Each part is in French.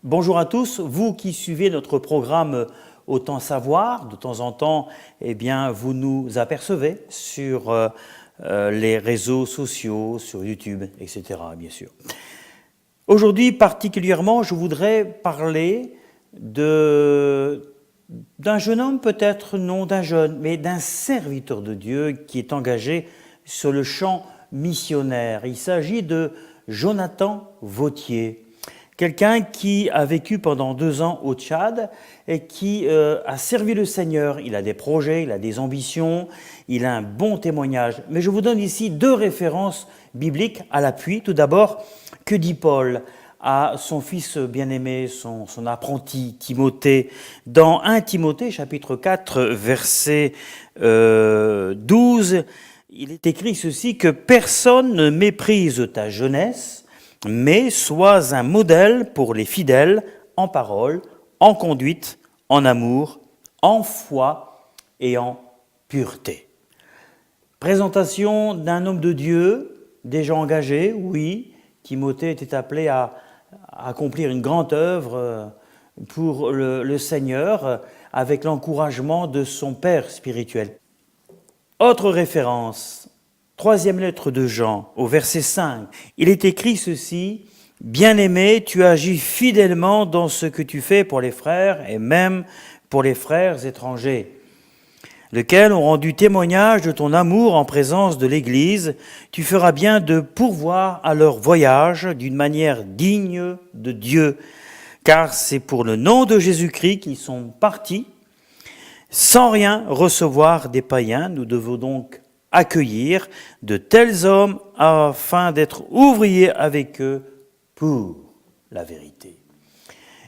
Bonjour à tous, vous qui suivez notre programme Autant Savoir, de temps en temps, eh bien, vous nous apercevez sur les réseaux sociaux, sur YouTube, etc. bien sûr. Aujourd'hui, particulièrement, je voudrais parler d'un jeune homme, peut-être non d'un jeune, mais d'un serviteur de Dieu qui est engagé sur le champ missionnaire. Il s'agit de Jonathan Vautier. Quelqu'un qui a vécu pendant 2 ans au Tchad et qui a servi le Seigneur. Il a des projets, il a des ambitions, il a un bon témoignage. Mais je vous donne ici 2 références bibliques à l'appui. Tout d'abord, que dit Paul à son fils bien-aimé, son apprenti Timothée, dans 1 Timothée, chapitre 4, verset 12, il est écrit ceci, que personne ne méprise ta jeunesse, mais sois un modèle pour les fidèles en parole, en conduite, en amour, en foi et en pureté. Présentation d'un homme de Dieu, déjà engagé, oui. Timothée était appelé à accomplir une grande œuvre pour le Seigneur avec l'encouragement de son père spirituel. Autre référence, 3e lettre de Jean, au verset 5, il est écrit ceci, « Bien-aimé, tu agis fidèlement dans ce que tu fais pour les frères et même pour les frères étrangers, lesquels ont rendu témoignage de ton amour en présence de l'Église. Tu feras bien de pourvoir à leur voyage d'une manière digne de Dieu, car c'est pour le nom de Jésus-Christ qu'ils sont partis. Sans rien recevoir des païens, nous devons donc accueillir de tels hommes afin d'être ouvriers avec eux pour la vérité. »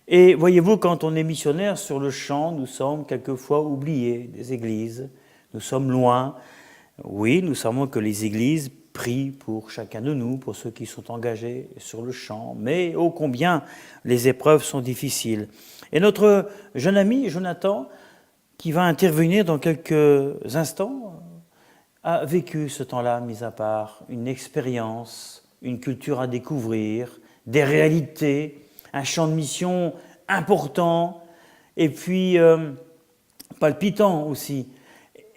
Et voyez-vous, quand on est missionnaire sur le champ, nous sommes quelquefois oubliés des églises, nous sommes loin. Oui, nous savons que les églises prient pour chacun de nous, pour ceux qui sont engagés sur le champ, mais ô combien les épreuves sont difficiles. Et notre jeune ami Jonathan, qui va intervenir dans quelques instants, a vécu ce temps-là, mis à part, une expérience, une culture à découvrir, des réalités, un champ de mission important, et puis palpitant aussi,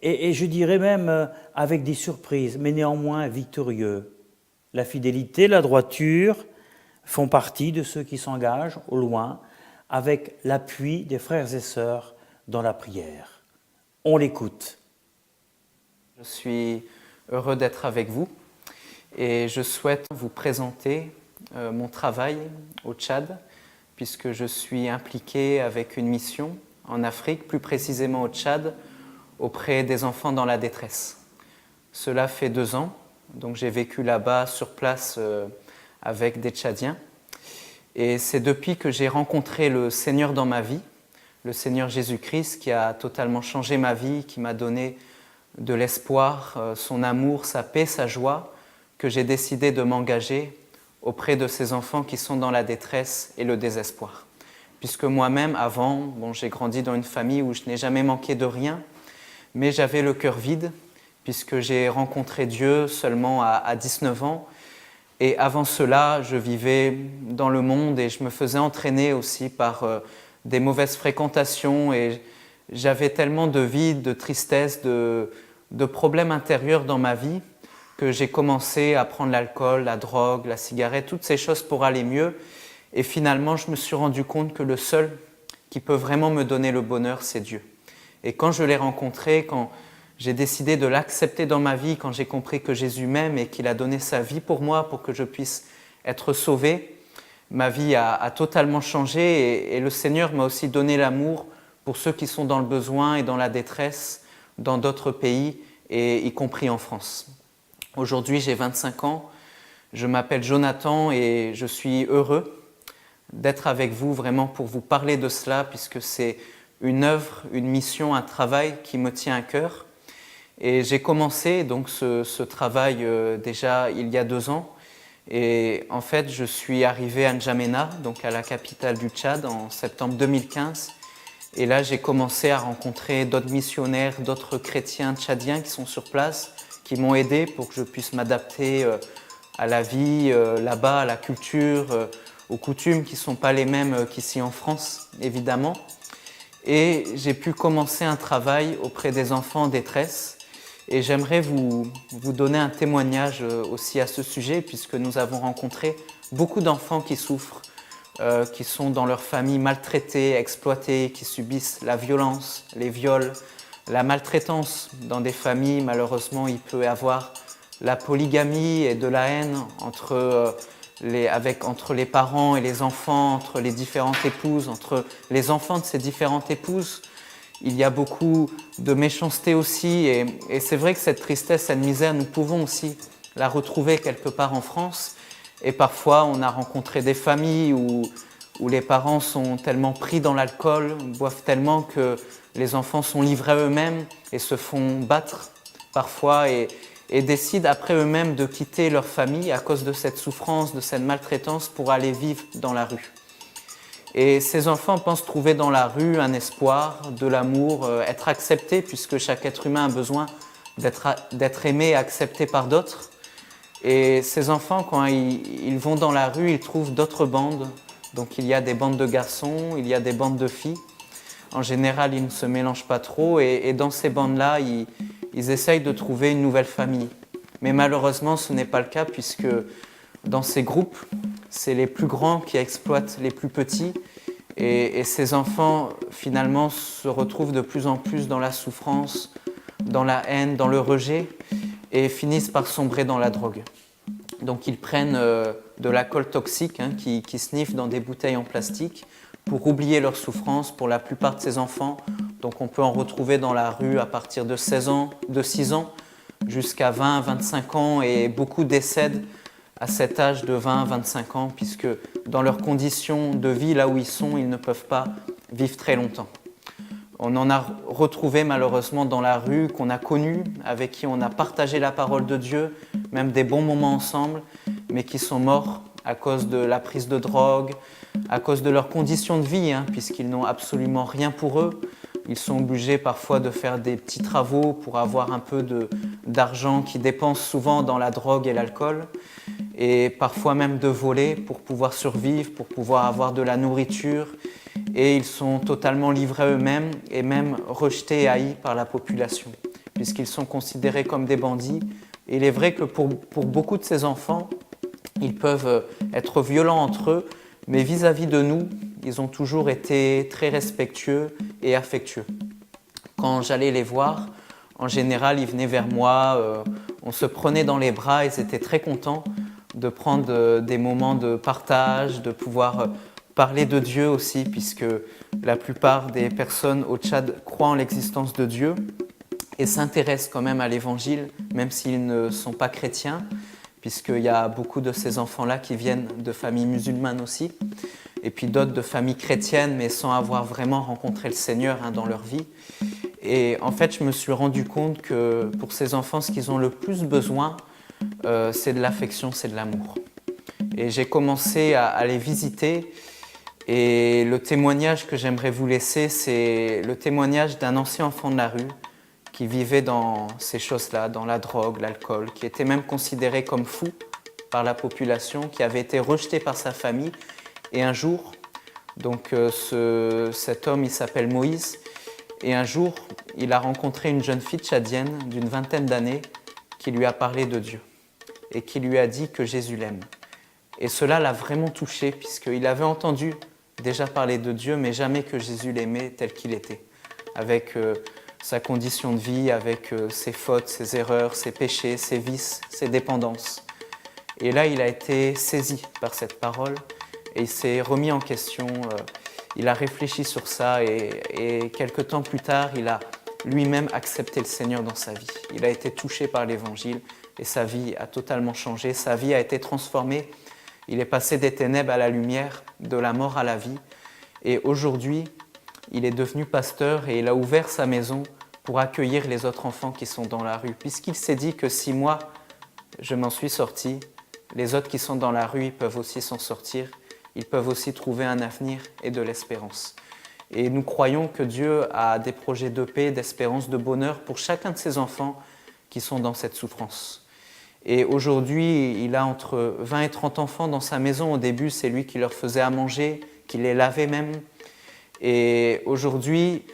et je dirais même avec des surprises, mais néanmoins victorieux. La fidélité, la droiture font partie de ceux qui s'engagent au loin, avec l'appui des frères et sœurs dans la prière. On l'écoute. Je suis heureux d'être avec vous et je souhaite vous présenter mon travail au Tchad, puisque je suis impliqué avec une mission en Afrique, plus précisément au Tchad, auprès des enfants dans la détresse. Cela fait 2 ans, donc j'ai vécu là-bas sur place avec des Tchadiens. Et c'est depuis que j'ai rencontré le Seigneur dans ma vie, le Seigneur Jésus-Christ, qui a totalement changé ma vie, qui m'a donné de l'espoir, son amour, sa paix, sa joie, que j'ai décidé de m'engager auprès de ces enfants qui sont dans la détresse et le désespoir. Puisque moi-même, avant, j'ai grandi dans une famille où je n'ai jamais manqué de rien, mais j'avais le cœur vide, puisque j'ai rencontré Dieu seulement à 19 ans. Et avant cela, je vivais dans le monde et je me faisais entraîner aussi par des mauvaises fréquentations et j'avais tellement de vide, de tristesse, de problèmes intérieurs dans ma vie que j'ai commencé à prendre l'alcool, la drogue, la cigarette, toutes ces choses pour aller mieux. Et finalement, je me suis rendu compte que le seul qui peut vraiment me donner le bonheur, c'est Dieu. Et quand je l'ai rencontré, quand j'ai décidé de l'accepter dans ma vie, quand j'ai compris que Jésus m'aime et qu'il a donné sa vie pour moi, pour que je puisse être sauvé, ma vie a totalement changé et le Seigneur m'a aussi donné l'amour pour ceux qui sont dans le besoin et dans la détresse, dans d'autres pays, et y compris en France. Aujourd'hui, j'ai 25 ans, je m'appelle Jonathan et je suis heureux d'être avec vous vraiment pour vous parler de cela, puisque c'est une œuvre, une mission, un travail qui me tient à cœur. Et j'ai commencé donc ce travail déjà il y a 2 ans. Et en fait, je suis arrivé à N'Djamena, donc à la capitale du Tchad, en septembre 2015. Et là, j'ai commencé à rencontrer d'autres missionnaires, d'autres chrétiens tchadiens qui sont sur place, qui m'ont aidé pour que je puisse m'adapter à la vie là-bas, à la culture, aux coutumes qui ne sont pas les mêmes qu'ici en France, évidemment. Et j'ai pu commencer un travail auprès des enfants en détresse. Et j'aimerais vous donner un témoignage aussi à ce sujet, puisque nous avons rencontré beaucoup d'enfants qui souffrent, qui sont dans leur famille maltraités, exploités, qui subissent la violence, les viols, la maltraitance. Dans des familles, malheureusement, il peut y avoir la polygamie et de la haine entre les parents et les enfants, entre les différentes épouses, entre les enfants de ces différentes épouses. Il y a beaucoup de méchanceté aussi, et c'est vrai que cette tristesse, cette misère, nous pouvons aussi la retrouver quelque part en France. Et parfois, on a rencontré des familles où les parents sont tellement pris dans l'alcool, boivent tellement que les enfants sont livrés à eux-mêmes et se font battre parfois et décident après eux-mêmes de quitter leur famille à cause de cette souffrance, de cette maltraitance pour aller vivre dans la rue. Et ces enfants pensent trouver dans la rue un espoir, de l'amour, être acceptés, puisque chaque être humain a besoin d'être aimé et accepté par d'autres. Et ces enfants, quand ils vont dans la rue, ils trouvent d'autres bandes. Donc il y a des bandes de garçons, il y a des bandes de filles. En général, ils ne se mélangent pas trop, et dans ces bandes-là, ils essayent de trouver une nouvelle famille. Mais malheureusement, ce n'est pas le cas, puisque dans ces groupes, c'est les plus grands qui exploitent les plus petits, et ces enfants, finalement, se retrouvent de plus en plus dans la souffrance, dans la haine, dans le rejet, et finissent par sombrer dans la drogue. Donc ils prennent de l'alcool toxique qui sniffent dans des bouteilles en plastique pour oublier leur souffrance pour la plupart de ces enfants. Donc on peut en retrouver dans la rue à partir de 6 ans jusqu'à 20, 25 ans, et beaucoup décèdent à cet âge de 20, 25 ans, puisque dans leurs conditions de vie, là où ils sont, ils ne peuvent pas vivre très longtemps. On en a retrouvé malheureusement dans la rue, qu'on a connu, avec qui on a partagé la parole de Dieu, même des bons moments ensemble, mais qui sont morts à cause de la prise de drogue, à cause de leurs conditions de vie, puisqu'ils n'ont absolument rien pour eux. Ils sont obligés parfois de faire des petits travaux pour avoir un peu d'argent qu'ils dépensent souvent dans la drogue et l'alcool, et parfois même de voler pour pouvoir survivre, pour pouvoir avoir de la nourriture. Et ils sont totalement livrés à eux-mêmes et même rejetés et haïs par la population, puisqu'ils sont considérés comme des bandits. Et il est vrai que pour beaucoup de ces enfants, ils peuvent être violents entre eux, mais vis-à-vis de nous, ils ont toujours été très respectueux et affectueux. Quand j'allais les voir, en général, ils venaient vers moi, on se prenait dans les bras, ils étaient très contents de prendre des moments de partage, de pouvoir parler de Dieu aussi, puisque la plupart des personnes au Tchad croient en l'existence de Dieu et s'intéressent quand même à l'Évangile, même s'ils ne sont pas chrétiens, puisqu'il y a beaucoup de ces enfants-là qui viennent de familles musulmanes aussi, et puis d'autres de familles chrétiennes, mais sans avoir vraiment rencontré le Seigneur dans leur vie. Et en fait, je me suis rendu compte que pour ces enfants, ce qu'ils ont le plus besoin, c'est de l'affection, c'est de l'amour. Et j'ai commencé à les visiter, et le témoignage que j'aimerais vous laisser, c'est le témoignage d'un ancien enfant de la rue qui vivait dans ces choses-là, dans la drogue, l'alcool, qui était même considéré comme fou par la population, qui avait été rejeté par sa famille. Et un jour, donc cet homme, il s'appelle Moïse, et un jour, il a rencontré une jeune fille tchadienne d'une 20aine d'années qui lui a parlé de Dieu et qui lui a dit que Jésus l'aime. Et cela l'a vraiment touché, puisqu'il avait entendu déjà parler de Dieu, mais jamais que Jésus l'aimait tel qu'il était, avec sa condition de vie, avec ses fautes, ses erreurs, ses péchés, ses vices, ses dépendances. Et là, il a été saisi par cette parole et il s'est remis en question, il a réfléchi sur ça et quelque temps plus tard, il a lui-même accepté le Seigneur dans sa vie. Il a été touché par l'Évangile et sa vie a totalement changé, sa vie a été transformée. Il est passé des ténèbres à la lumière, de la mort à la vie. Et aujourd'hui, il est devenu pasteur et il a ouvert sa maison pour accueillir les autres enfants qui sont dans la rue. Puisqu'il s'est dit que si moi, je m'en suis sorti, les autres qui sont dans la rue, ils peuvent aussi s'en sortir. Ils peuvent aussi trouver un avenir et de l'espérance. Et nous croyons que Dieu a des projets de paix, d'espérance, de bonheur pour chacun de ses enfants qui sont dans cette souffrance. Et aujourd'hui, il a entre 20 et 30 enfants dans sa maison. Au début, c'est lui qui leur faisait à manger, qui les lavait même. Et aujourd'hui,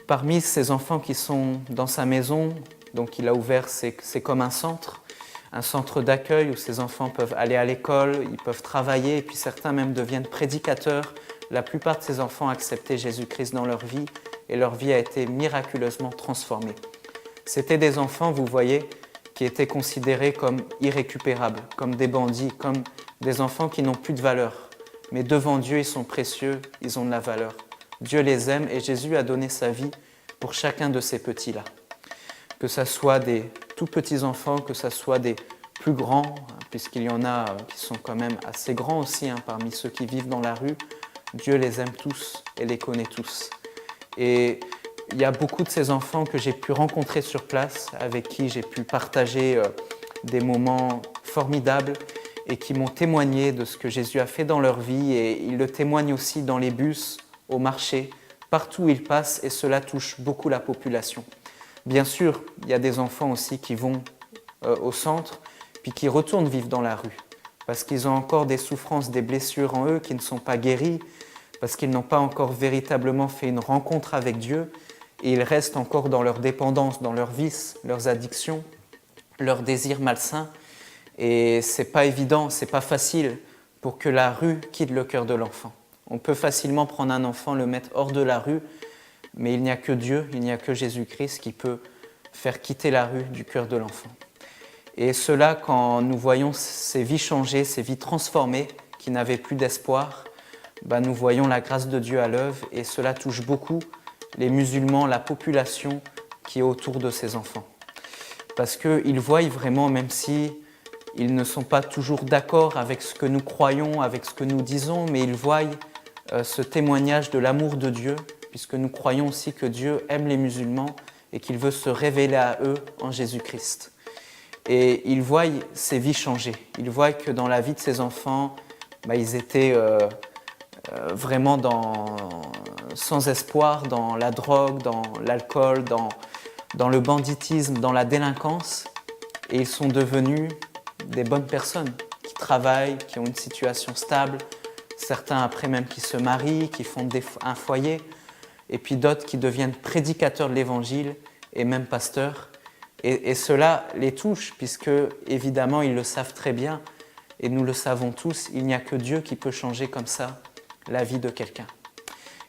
parmi ces enfants qui sont dans sa maison, donc il a ouvert, c'est comme un centre d'accueil où ces enfants peuvent aller à l'école, ils peuvent travailler, et puis certains même deviennent prédicateurs. La plupart de ces enfants ont accepté Jésus-Christ dans leur vie, et leur vie a été miraculeusement transformée. C'était des enfants, vous voyez, qui étaient considérés comme irrécupérables, comme des bandits, comme des enfants qui n'ont plus de valeur. Mais devant Dieu, ils sont précieux, ils ont de la valeur. Dieu les aime et Jésus a donné sa vie pour chacun de ces petits-là. Que ce soit des tout petits enfants, que ce soit des plus grands, puisqu'il y en a qui sont quand même assez grands aussi, parmi ceux qui vivent dans la rue, Dieu les aime tous et les connaît tous. Et il y a beaucoup de ces enfants que j'ai pu rencontrer sur place, avec qui j'ai pu partager des moments formidables et qui m'ont témoigné de ce que Jésus a fait dans leur vie, et ils le témoignent aussi dans les bus, au marché, partout où ils passent, et cela touche beaucoup la population. Bien sûr, il y a des enfants aussi qui vont au centre, puis qui retournent vivre dans la rue, parce qu'ils ont encore des souffrances, des blessures en eux qui ne sont pas guéries, parce qu'ils n'ont pas encore véritablement fait une rencontre avec Dieu, et ils restent encore dans leur dépendance, dans leurs vices, leurs addictions, leurs désirs malsains. Et c'est pas évident, c'est pas facile pour que la rue quitte le cœur de l'enfant. On peut facilement prendre un enfant, le mettre hors de la rue, mais il n'y a que Dieu, il n'y a que Jésus-Christ qui peut faire quitter la rue du cœur de l'enfant. Et cela, quand nous voyons ces vies changer, ces vies transformées, qui n'avaient plus d'espoir, nous voyons la grâce de Dieu à l'œuvre, et cela touche beaucoup les musulmans, la population qui est autour de ces enfants. Parce qu'ils voient vraiment, même si ils ne sont pas toujours d'accord avec ce que nous croyons, avec ce que nous disons, mais ils voient ce témoignage de l'amour de Dieu, puisque nous croyons aussi que Dieu aime les musulmans et qu'il veut se révéler à eux en Jésus-Christ. Et ils voient ces vies changer. Ils voient que dans la vie de ces enfants, ils étaient vraiment sans espoir dans la drogue, dans l'alcool, dans le banditisme, dans la délinquance. Et ils sont devenus des bonnes personnes qui travaillent, qui ont une situation stable, certains après même qui se marient, qui font un foyer, et puis d'autres qui deviennent prédicateurs de l'Évangile et même pasteurs. Et cela les touche, puisque évidemment ils le savent très bien, et nous le savons tous, il n'y a que Dieu qui peut changer comme ça la vie de quelqu'un.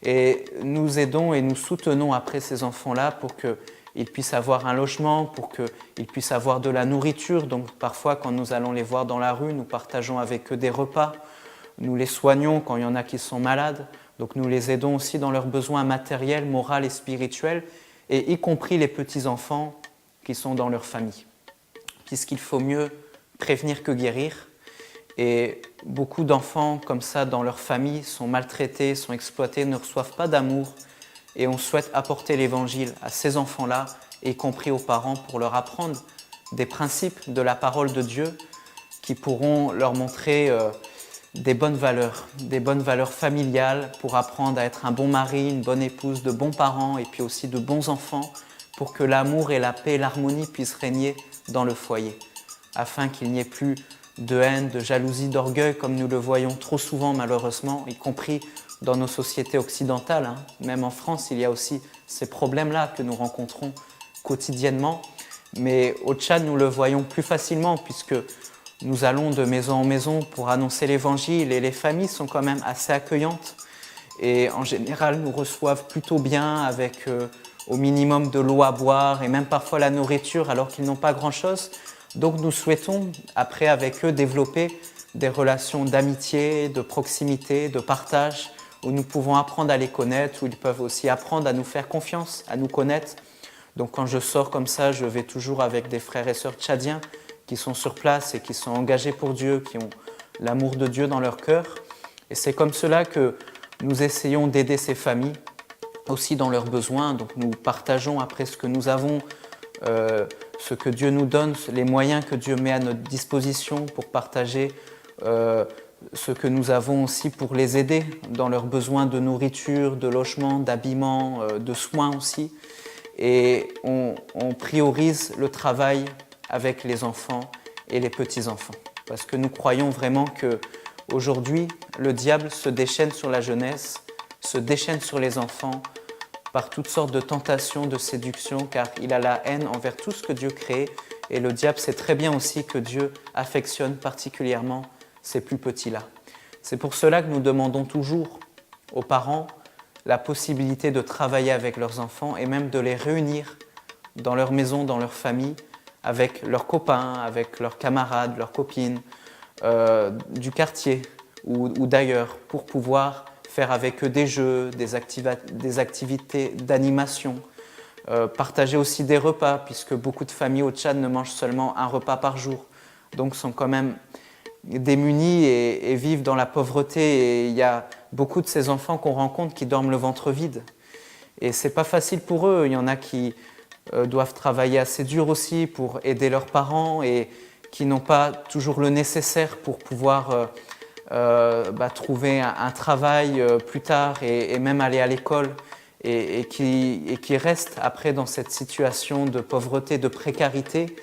Et nous aidons et nous soutenons après ces enfants-là pour qu'ils puissent avoir un logement, pour qu'ils puissent avoir de la nourriture. Donc parfois, quand nous allons les voir dans la rue, nous partageons avec eux des repas. Nous les soignons quand il y en a qui sont malades. Donc nous les aidons aussi dans leurs besoins matériels, moraux et spirituels, et y compris les petits-enfants qui sont dans leur famille. Puisqu'il faut mieux prévenir que guérir. Et beaucoup d'enfants comme ça dans leur famille sont maltraités, sont exploités, ne reçoivent pas d'amour. Et on souhaite apporter l'Évangile à ces enfants-là, y compris aux parents, pour leur apprendre des principes de la parole de Dieu qui pourront leur montrer des bonnes valeurs familiales, pour apprendre à être un bon mari, une bonne épouse, de bons parents et puis aussi de bons enfants, pour que l'amour et la paix et l'harmonie puissent régner dans le foyer, afin qu'il n'y ait plus de haine, de jalousie, d'orgueil, comme nous le voyons trop souvent malheureusement, y compris dans nos sociétés occidentales. Même en France, il y a aussi ces problèmes-là que nous rencontrons quotidiennement. Mais au Tchad, nous le voyons plus facilement, puisque nous allons de maison en maison pour annoncer l'Évangile, et les familles sont quand même assez accueillantes. Et en général, nous reçoivent plutôt bien, avec au minimum de l'eau à boire, et même parfois la nourriture, alors qu'ils n'ont pas grand-chose. Donc nous souhaitons, après avec eux, développer des relations d'amitié, de proximité, de partage, où nous pouvons apprendre à les connaître, où ils peuvent aussi apprendre à nous faire confiance, à nous connaître. Donc quand je sors comme ça, je vais toujours avec des frères et sœurs tchadiens qui sont sur place et qui sont engagés pour Dieu, qui ont l'amour de Dieu dans leur cœur. Et c'est comme cela que nous essayons d'aider ces familles, aussi dans leurs besoins. Donc nous partageons après ce que nous avons, ce que Dieu nous donne, les moyens que Dieu met à notre disposition pour partager ce que nous avons aussi pour les aider dans leurs besoins de nourriture, de logement, d'habillement, de soins aussi. Et on priorise le travail avec les enfants et les petits-enfants. Parce que nous croyons vraiment qu'aujourd'hui, le diable se déchaîne sur la jeunesse, se déchaîne sur les enfants par toutes sortes de tentations, de séductions, car il a la haine envers tout ce que Dieu crée. Et le diable sait très bien aussi que Dieu affectionne particulièrement ces plus petits-là. C'est pour cela que nous demandons toujours aux parents la possibilité de travailler avec leurs enfants et même de les réunir dans leur maison, dans leur famille, avec leurs copains, avec leurs camarades, leurs copines, du quartier ou d'ailleurs, pour pouvoir faire avec eux des jeux, des activités d'animation, partager aussi des repas, puisque beaucoup de familles au Tchad ne mangent seulement un repas par jour, donc sont quand même démunis et vivent dans la pauvreté. Et il y a beaucoup de ces enfants qu'on rencontre qui dorment le ventre vide. Et c'est pas facile pour eux. Il y en a qui doivent travailler assez dur aussi pour aider leurs parents et qui n'ont pas toujours le nécessaire pour pouvoir trouver un travail plus tard et même aller à l'école et qui restent après dans cette situation de pauvreté, de précarité.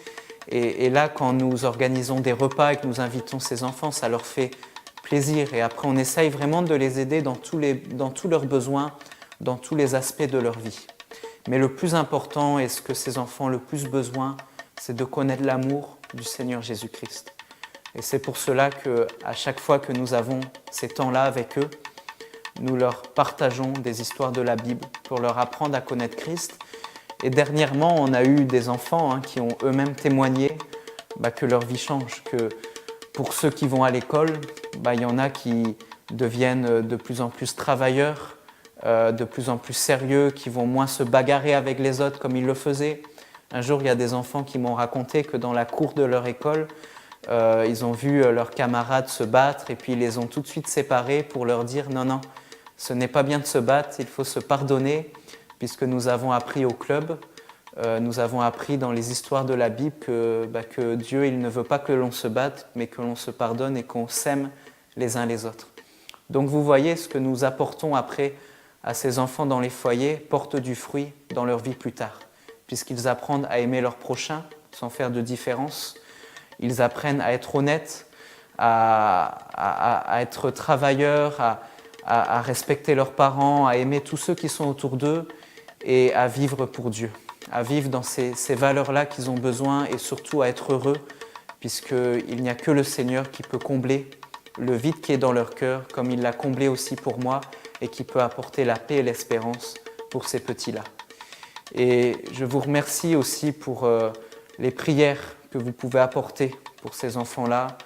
Et là, quand nous organisons des repas et que nous invitons ces enfants, ça leur fait plaisir. Et après, on essaye vraiment de les aider dans tous leurs besoins, dans tous les aspects de leur vie. Mais le plus important et ce que ces enfants ont le plus besoin, c'est de connaître l'amour du Seigneur Jésus-Christ. Et c'est pour cela qu'à chaque fois que nous avons ces temps-là avec eux, nous leur partageons des histoires de la Bible pour leur apprendre à connaître Christ. Et dernièrement, on a eu des enfants qui ont eux-mêmes témoigné que leur vie change, que pour ceux qui vont à l'école, il y en a qui deviennent de plus en plus travailleurs, de plus en plus sérieux, qui vont moins se bagarrer avec les autres comme ils le faisaient. Un jour, il y a des enfants qui m'ont raconté que dans la cour de leur école, ils ont vu leurs camarades se battre et puis ils les ont tout de suite séparés pour leur dire « Non, ce n'est pas bien de se battre, il faut se pardonner ». Puisque nous avons appris au club, nous avons appris dans les histoires de la Bible que Dieu il ne veut pas que l'on se batte, mais que l'on se pardonne et qu'on s'aime les uns les autres. Donc vous voyez, ce que nous apportons après à ces enfants dans les foyers porte du fruit dans leur vie plus tard, puisqu'ils apprennent à aimer leur prochain sans faire de différence, ils apprennent à être honnêtes, à être travailleurs, à respecter leurs parents, à aimer tous ceux qui sont autour d'eux, et à vivre pour Dieu, à vivre dans ces valeurs-là qu'ils ont besoin et surtout à être heureux, puisqu'il n'y a que le Seigneur qui peut combler le vide qui est dans leur cœur, comme il l'a comblé aussi pour moi et qui peut apporter la paix et l'espérance pour ces petits-là. Et je vous remercie aussi pour les prières que vous pouvez apporter pour ces enfants-là,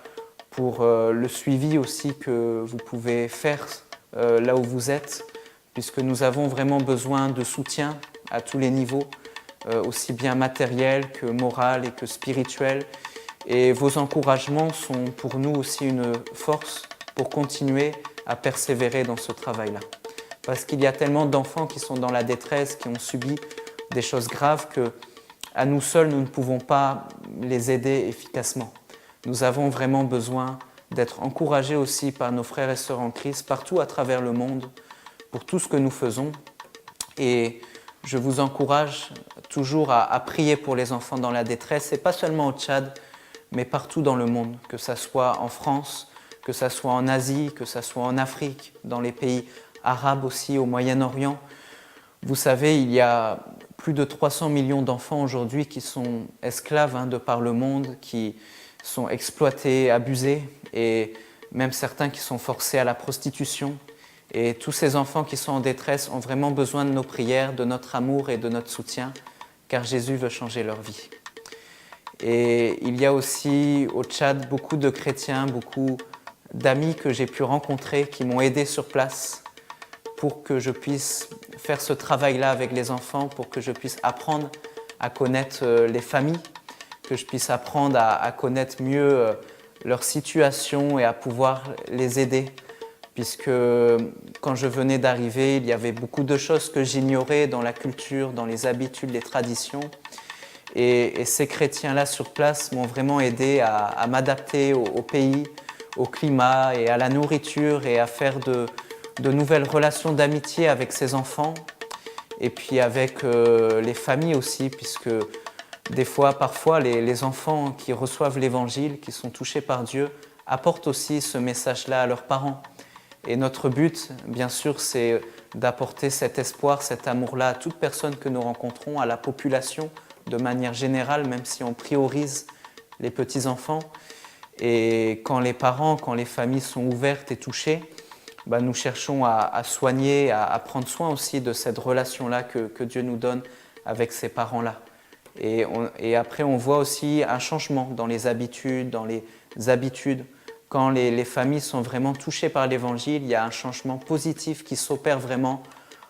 pour le suivi aussi que vous pouvez faire là où vous êtes, puisque nous avons vraiment besoin de soutien à tous les niveaux, aussi bien matériel que moral et que spirituel. Et vos encouragements sont pour nous aussi une force pour continuer à persévérer dans ce travail-là. Parce qu'il y a tellement d'enfants qui sont dans la détresse, qui ont subi des choses graves que à nous seuls, nous ne pouvons pas les aider efficacement. Nous avons vraiment besoin d'être encouragés aussi par nos frères et sœurs en Christ partout à travers le monde, pour tout ce que nous faisons. Et je vous encourage toujours à prier pour les enfants dans la détresse, et pas seulement au Tchad, mais partout dans le monde, que ce soit en France, que ce soit en Asie, que ce soit en Afrique, dans les pays arabes aussi, au Moyen-Orient. Vous savez, il y a plus de 300 millions d'enfants aujourd'hui qui sont esclaves de par le monde, qui sont exploités, abusés, et même certains qui sont forcés à la prostitution. Et tous ces enfants qui sont en détresse ont vraiment besoin de nos prières, de notre amour et de notre soutien, car Jésus veut changer leur vie. Et il y a aussi au Tchad beaucoup de chrétiens, beaucoup d'amis que j'ai pu rencontrer qui m'ont aidé sur place pour que je puisse faire ce travail-là avec les enfants, pour que je puisse apprendre à connaître les familles, que je puisse apprendre à connaître mieux leur situation et à pouvoir les aider. Puisque quand je venais d'arriver, il y avait beaucoup de choses que j'ignorais dans la culture, dans les habitudes, les traditions. Et ces chrétiens-là sur place m'ont vraiment aidé à m'adapter au pays, au climat et à la nourriture et à faire de nouvelles relations d'amitié avec ces enfants et puis avec les familles aussi, puisque parfois, les enfants qui reçoivent l'Évangile, qui sont touchés par Dieu, apportent aussi ce message-là à leurs parents. Et notre but, bien sûr, c'est d'apporter cet espoir, cet amour-là à toute personne que nous rencontrons, à la population de manière générale, même si on priorise les petits-enfants. Et quand les parents, quand les familles sont ouvertes et touchées, nous cherchons à soigner, à prendre soin aussi de cette relation-là que Dieu nous donne avec ces parents-là. Et après, on voit aussi un changement dans les habitudes, Quand les familles sont vraiment touchées par l'Évangile, il y a un changement positif qui s'opère vraiment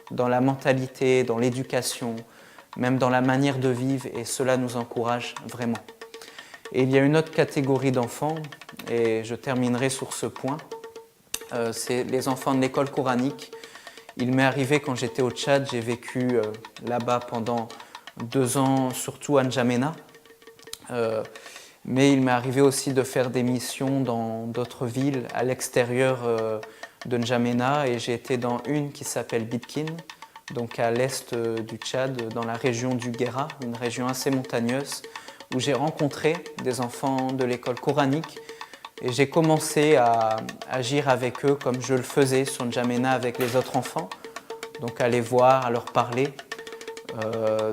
dans la mentalité, dans l'éducation, même dans la manière de vivre, et cela nous encourage vraiment. Et il y a une autre catégorie d'enfants, et je terminerai sur ce point, c'est les enfants de l'école coranique. Il m'est arrivé quand j'étais au Tchad, j'ai vécu là-bas pendant 2 ans, surtout à N'Djamena. Mais il m'est arrivé aussi de faire des missions dans d'autres villes à l'extérieur de N'Djamena, et j'ai été dans une qui s'appelle Bitkin, donc à l'est du Tchad, dans la région du Guéra, une région assez montagneuse, où j'ai rencontré des enfants de l'école coranique, et j'ai commencé à agir avec eux comme je le faisais sur N'Djamena avec les autres enfants, donc à les voir, à leur parler.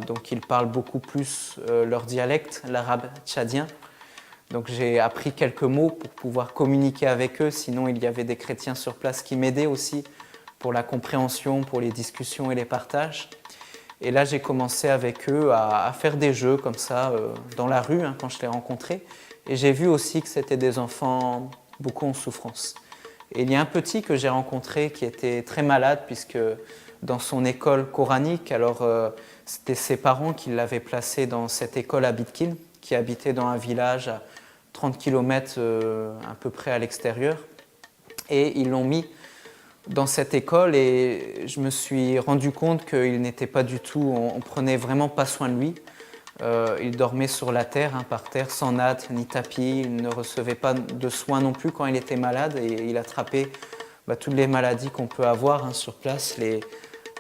Donc ils parlent beaucoup plus leur dialecte, l'arabe tchadien. Donc j'ai appris quelques mots pour pouvoir communiquer avec eux, sinon il y avait des chrétiens sur place qui m'aidaient aussi pour la compréhension, pour les discussions et les partages. Et là j'ai commencé avec eux à faire des jeux comme ça dans la rue quand je les rencontrais. Et j'ai vu aussi que c'était des enfants beaucoup en souffrance. Et il y a un petit que j'ai rencontré qui était très malade, puisque dans son école coranique, alors c'était ses parents qui l'avaient placé dans cette école à Bitkin, qui habitait dans un village à 30 km à peu près à l'extérieur. Et ils l'ont mis dans cette école, et je me suis rendu compte qu'il n'était pas du tout, on prenait vraiment pas soin de lui. Il dormait sur la terre, par terre, sans natte ni tapis. Il ne recevait pas de soins non plus quand il était malade, et il attrapait toutes les maladies qu'on peut avoir sur place,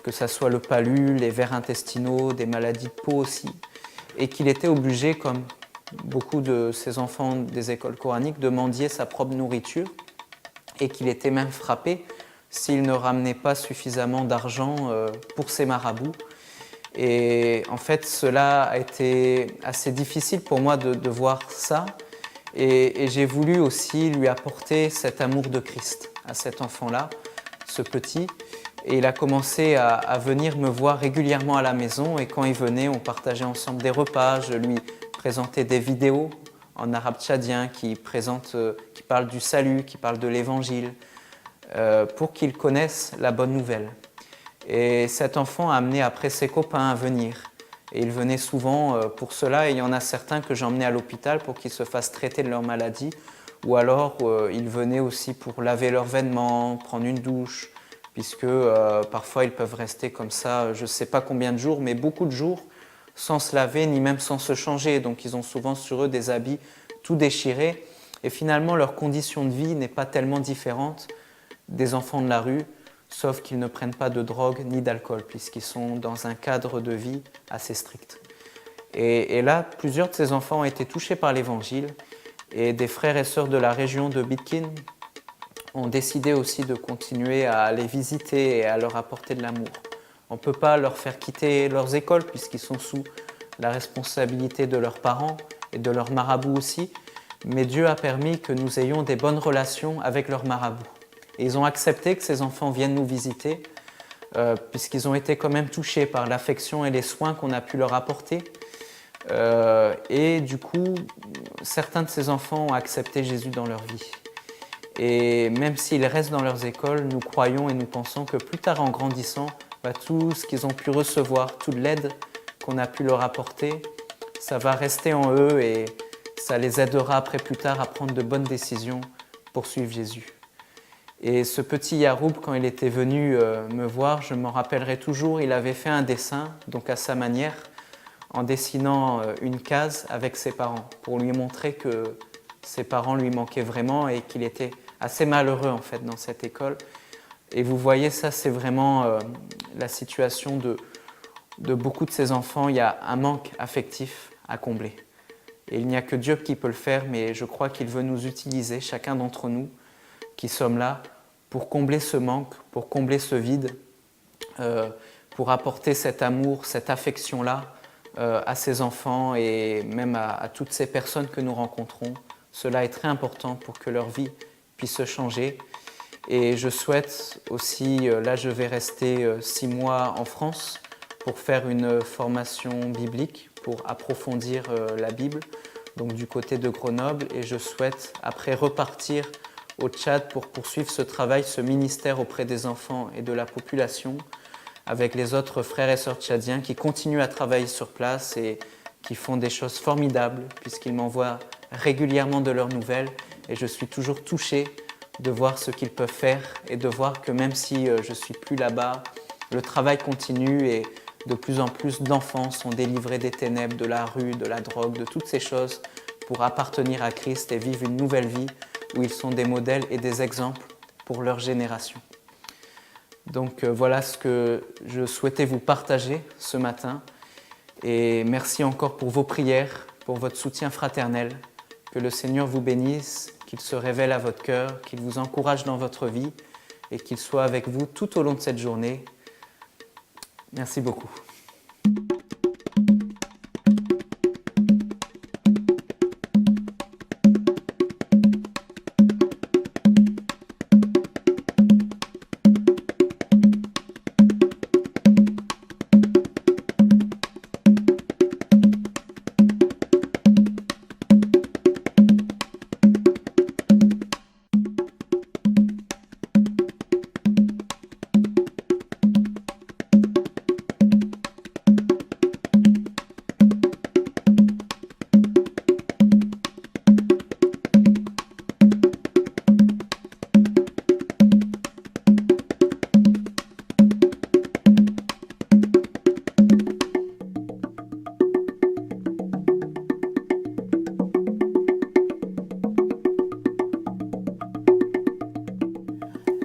que ce soit le palu, les vers intestinaux, des maladies de peau aussi, et qu'il était obligé, comme beaucoup de ces enfants des écoles coraniques, de mendier sa propre nourriture, et qu'il était même frappé s'il ne ramenait pas suffisamment d'argent pour ses marabouts. Et en fait, cela a été assez difficile pour moi de voir ça, et j'ai voulu aussi lui apporter cet amour de Christ à cet enfant-là, ce petit. Et il a commencé à venir me voir régulièrement à la maison, et quand il venait, on partageait ensemble des repas. Je lui présentais des vidéos en arabe tchadien qui parlent du salut, qui parlent de l'Évangile, pour qu'il connaisse la bonne nouvelle. Et cet enfant a amené après ses copains à venir. Et ils venaient souvent pour cela, et il y en a certains que j'emmenais à l'hôpital pour qu'ils se fassent traiter de leur maladie, ou alors ils venaient aussi pour laver leurs vêtements, prendre une douche, puisque parfois ils peuvent rester comme ça, je ne sais pas combien de jours, mais beaucoup de jours, sans se laver ni même sans se changer. Donc ils ont souvent sur eux des habits tout déchirés, et finalement leur condition de vie n'est pas tellement différente des enfants de la rue, sauf qu'ils ne prennent pas de drogue ni d'alcool, puisqu'ils sont dans un cadre de vie assez strict. Et là, plusieurs de ces enfants ont été touchés par l'Évangile, et des frères et sœurs de la région de Bitkin ont décidé aussi de continuer à les visiter et à leur apporter de l'amour. On ne peut pas leur faire quitter leurs écoles, puisqu'ils sont sous la responsabilité de leurs parents et de leurs marabouts aussi, mais Dieu a permis que nous ayons des bonnes relations avec leurs marabouts. Et ils ont accepté que ces enfants viennent nous visiter, puisqu'ils ont été quand même touchés par l'affection et les soins qu'on a pu leur apporter. Et du coup, certains de ces enfants ont accepté Jésus dans leur vie. Et même s'ils restent dans leurs écoles, nous croyons et nous pensons que plus tard, en grandissant, tout ce qu'ils ont pu recevoir, toute l'aide qu'on a pu leur apporter, ça va rester en eux, et ça les aidera après plus tard à prendre de bonnes décisions pour suivre Jésus. Et ce petit Yaroub, quand il était venu me voir, je m'en rappellerai toujours, il avait fait un dessin, donc à sa manière, en dessinant une case avec ses parents, pour lui montrer que ses parents lui manquaient vraiment et qu'il était assez malheureux en fait dans cette école. Et vous voyez, ça c'est vraiment la situation de beaucoup de ces enfants. Il y a un manque affectif à combler. Et il n'y a que Dieu qui peut le faire, mais je crois qu'il veut nous utiliser, chacun d'entre nous qui sommes là, pour combler ce manque, pour combler ce vide, pour apporter cet amour, cette affection-là à ses enfants et même à toutes ces personnes que nous rencontrons. Cela est très important pour que leur vie puisse se changer. Et je souhaite aussi, là je vais rester 6 mois en France pour faire une formation biblique, pour approfondir la Bible, donc du côté de Grenoble. Et je souhaite après repartir au Tchad pour poursuivre ce travail, ce ministère auprès des enfants et de la population, avec les autres frères et sœurs tchadiens qui continuent à travailler sur place et qui font des choses formidables, puisqu'ils m'envoient régulièrement de leurs nouvelles. Et je suis toujours touché de voir ce qu'ils peuvent faire et de voir que même si je ne suis plus là-bas, le travail continue et de plus en plus d'enfants sont délivrés des ténèbres, de la rue, de la drogue, de toutes ces choses pour appartenir à Christ et vivre une nouvelle vie où ils sont des modèles et des exemples pour leur génération. Donc voilà ce que je souhaitais vous partager ce matin. Et merci encore pour vos prières, pour votre soutien fraternel. Que le Seigneur vous bénisse, qu'il se révèle à votre cœur, qu'il vous encourage dans votre vie et qu'il soit avec vous tout au long de cette journée. Merci beaucoup.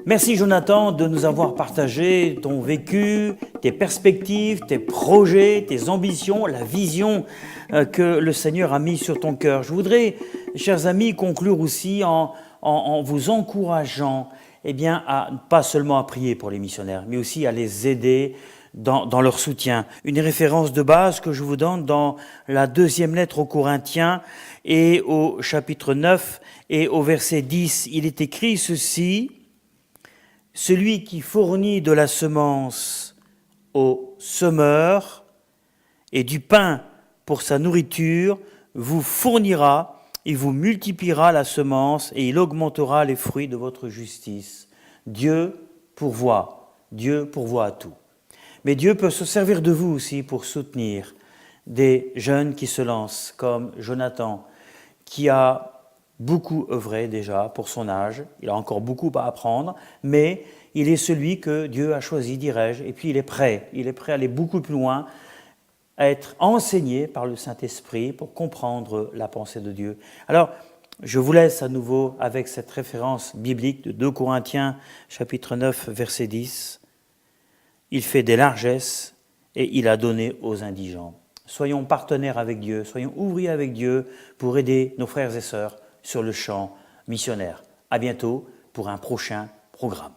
Merci Jonathan de nous avoir partagé ton vécu, tes perspectives, tes projets, tes ambitions, la vision que le Seigneur a mis sur ton cœur. Je voudrais, chers amis, conclure aussi en vous encourageant à pas seulement à prier pour les missionnaires, mais aussi à les aider dans leur soutien. Une référence de base que je vous donne dans la 2e lettre aux Corinthiens et au chapitre 9 et au verset 10, il est écrit ceci: celui qui fournit de la semence au semeur et du pain pour sa nourriture vous fournira, il vous multipliera la semence et il augmentera les fruits de votre justice. Dieu pourvoit à tout. Mais Dieu peut se servir de vous aussi pour soutenir des jeunes qui se lancent, comme Jonathan, qui a beaucoup œuvré déjà pour son âge. Il a encore beaucoup à apprendre, mais il est celui que Dieu a choisi, dirais-je, et puis il est prêt à aller beaucoup plus loin, à être enseigné par le Saint-Esprit pour comprendre la pensée de Dieu. Alors, je vous laisse à nouveau avec cette référence biblique de 2 Corinthiens, chapitre 9, verset 10. Il fait des largesses et il a donné aux indigents. Soyons partenaires avec Dieu, soyons ouvriers avec Dieu pour aider nos frères et sœurs sur le champ missionnaire. À bientôt pour un prochain programme.